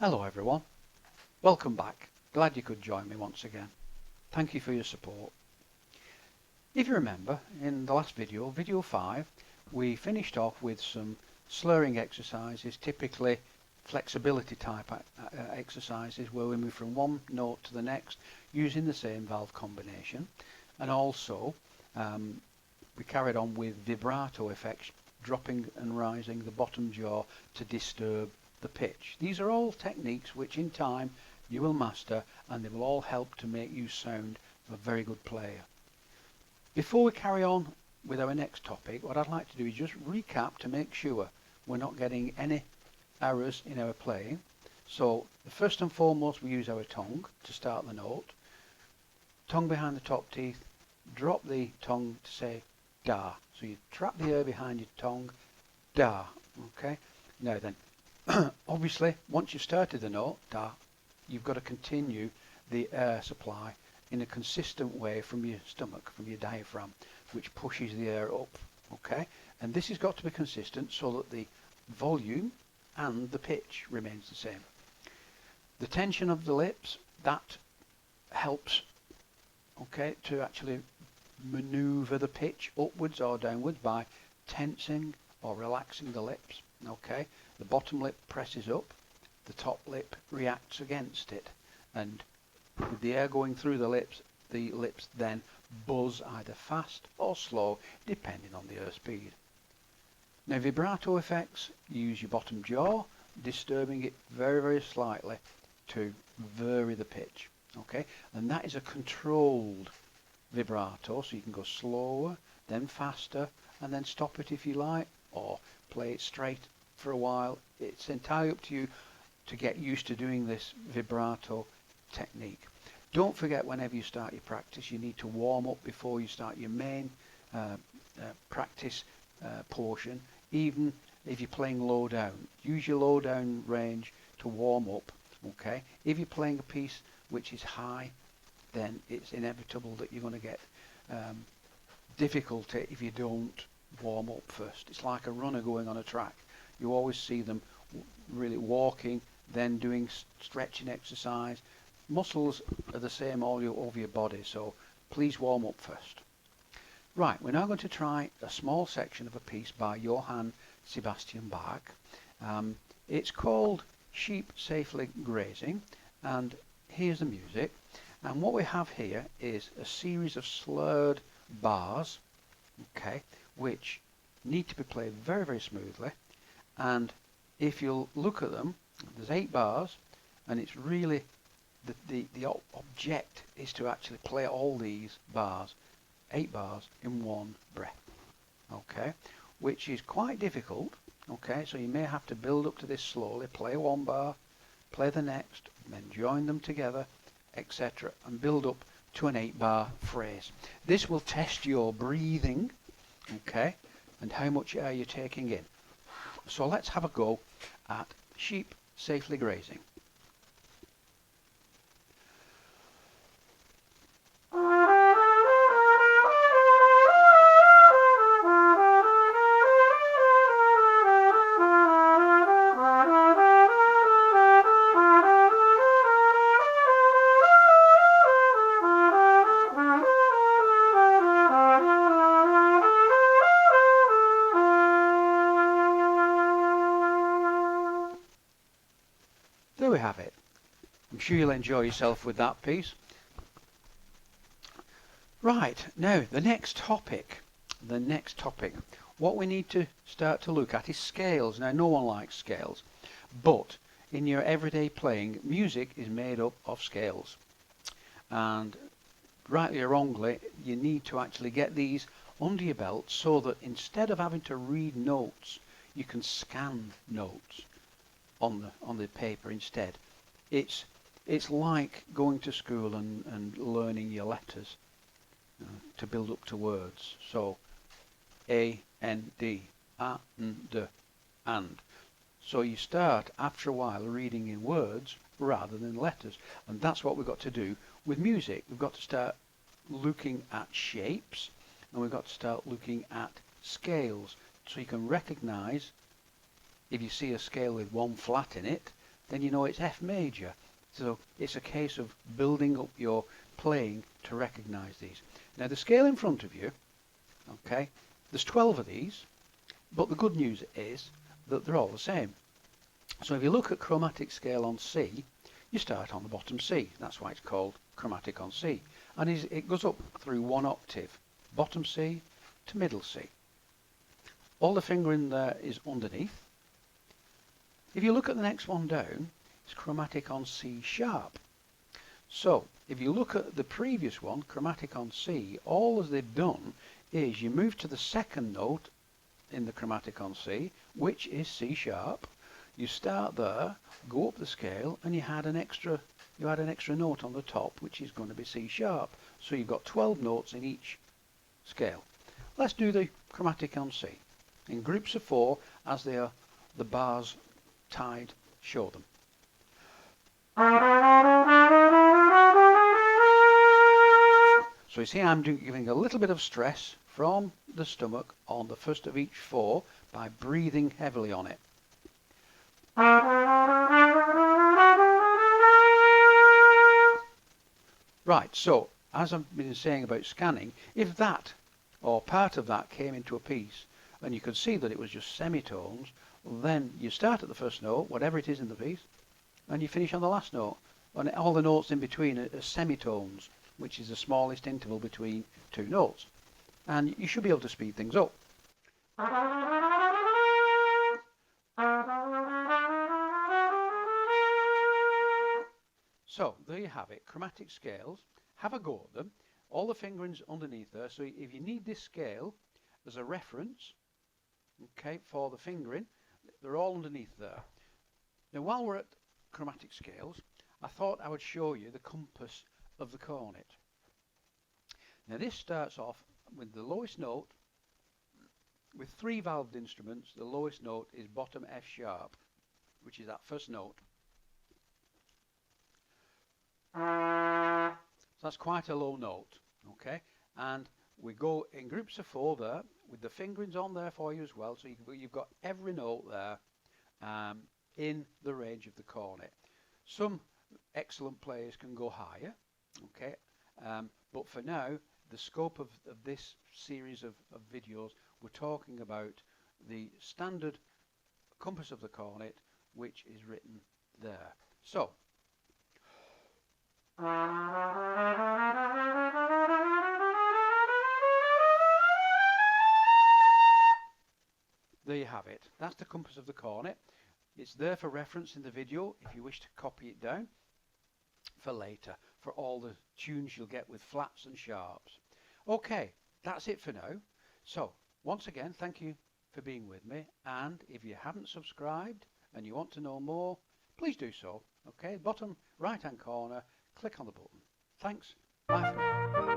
Hello everyone, welcome back. Glad you could join me once again. Thank you for your support. If you remember, in the last video, video 5, we finished off with some slurring exercises, typically flexibility type exercises where we move from one note to the next using the same valve combination, and also we carried on with vibrato effects, dropping and rising the bottom jaw to disturb the pitch. These are all techniques which in time you will master, and they will all help to make you sound a very good player. Before we carry on with our next topic, what I'd like to do is just recap to make sure we're not getting any errors in our playing. So first and foremost, we use our tongue to start the note. Tongue behind the top teeth, drop the tongue to say da. So you trap the air behind your tongue, da. Okay. Now then, obviously, once you've started the note, da, you've got to continue the air supply in a consistent way from your stomach, from your diaphragm, which pushes the air up. Okay. And this has got to be consistent so that the volume and the pitch remains the same. The tension of the lips, that helps, okay, to actually maneuver the pitch upwards or downwards by tensing or relaxing the lips. Okay, the bottom lip presses up, the top lip reacts against it, and with the air going through the lips then buzz either fast or slow depending on the air speed. Now vibrato effects, you use your bottom jaw, disturbing it very, very slightly to vary the pitch. Okay, and that is a controlled vibrato, so you can go slower, then faster, and then stop it if you like, or play it straight for a while. It's entirely up to you to get used to doing this vibrato technique. Don't forget, whenever you start your practice, you need to warm up before you start your main practice portion. Even if you're playing low down, use your low down range to warm up. Okay, if you're playing a piece which is high, then it's inevitable that you're going to get difficulty if you don't warm up first. It's like a runner going on a track. You always see them really walking, then doing stretching exercise. Muscles are the same all over your body, so please warm up first. Right, we're now going to try a small section of a piece by Johann Sebastian Bach. It's called Sheep Safely Grazing, and here's the music. And what we have here is a series of slurred bars, okay, which need to be played very, very smoothly. And if you'll look at them, there's 8 bars, and it's really the object is to actually play all these bars, 8 bars in one breath, okay, which is quite difficult. Okay, so you may have to build up to this slowly, play one bar, play the next, then join them together, etc., and build up to an 8-bar phrase. This will test your breathing, okay, and how much air you're taking in. So let's have a go at Sheep Safely Grazing. There we have it. I'm sure you'll enjoy yourself with that piece. Right, now the next topic. What we need to start to look at is scales. Now no one likes scales, but in your everyday playing, music is made up of scales. And rightly or wrongly, you need to actually get these under your belt so that instead of having to read notes, you can scan notes on the paper instead. It's like going to school and learning your letters to build up to words. So A, N, D, A, N, D, and. So you start after a while reading in words rather than letters, and that's what we've got to do with music. We've got to start looking at shapes, and we've got to start looking at scales, so you can recognize if you see a scale with one flat in it, then you know it's F major. So it's a case of building up your playing to recognise these. Now the scale in front of you, okay, there's 12 of these, but the good news is that they're all the same. So if you look at chromatic scale on C, you start on the bottom C. That's why it's called chromatic on C. And it goes up through one octave, bottom C to middle C. All the fingering there is underneath. If you look at the next one down, it's chromatic on C sharp. So if you look at the previous one, chromatic on C, all as they've done is you move to the second note in the chromatic on C, which is C sharp. You start there, go up the scale, and you add an extra note on the top, which is going to be C sharp. So you've got 12 notes in each scale. Let's do the chromatic on C in groups of 4 as they are the bars tied show them. So you see I'm giving a little bit of stress from the stomach on the first of each 4 by breathing heavily on it. Right, so as I've been saying about scanning, if that or part of that came into a piece and you could see that it was just semitones, then you start at the first note, whatever it is in the piece, and you finish on the last note. And all the notes in between are semitones, which is the smallest interval between 2 notes. And you should be able to speed things up. So there you have it, chromatic scales. Have a go at them. All the fingerings underneath there. So if you need this scale as a reference, okay, for the fingering, they're all underneath there. Now while we're at chromatic scales, I thought I would show you the compass of the cornet. Now this starts off with the lowest note. With 3 valved instruments, the lowest note is bottom F sharp, which is that first note. So that's quite a low note, okay? And we go in groups of 4 there, with the fingerings on there for you as well, so you've got every note there in the range of the cornet. Some excellent players can go higher, okay? But for now, the scope of this series of videos, we're talking about the standard compass of the cornet, which is written there. So, there you have it. That's the compass of the cornet. It's there for reference in the video if you wish to copy it down for later, for all the tunes you'll get with flats and sharps. Okay, that's it for now. So, once again, thank you for being with me, and if you haven't subscribed and you want to know more, please do so. Okay, bottom right hand corner, click on the button. Thanks, bye for now.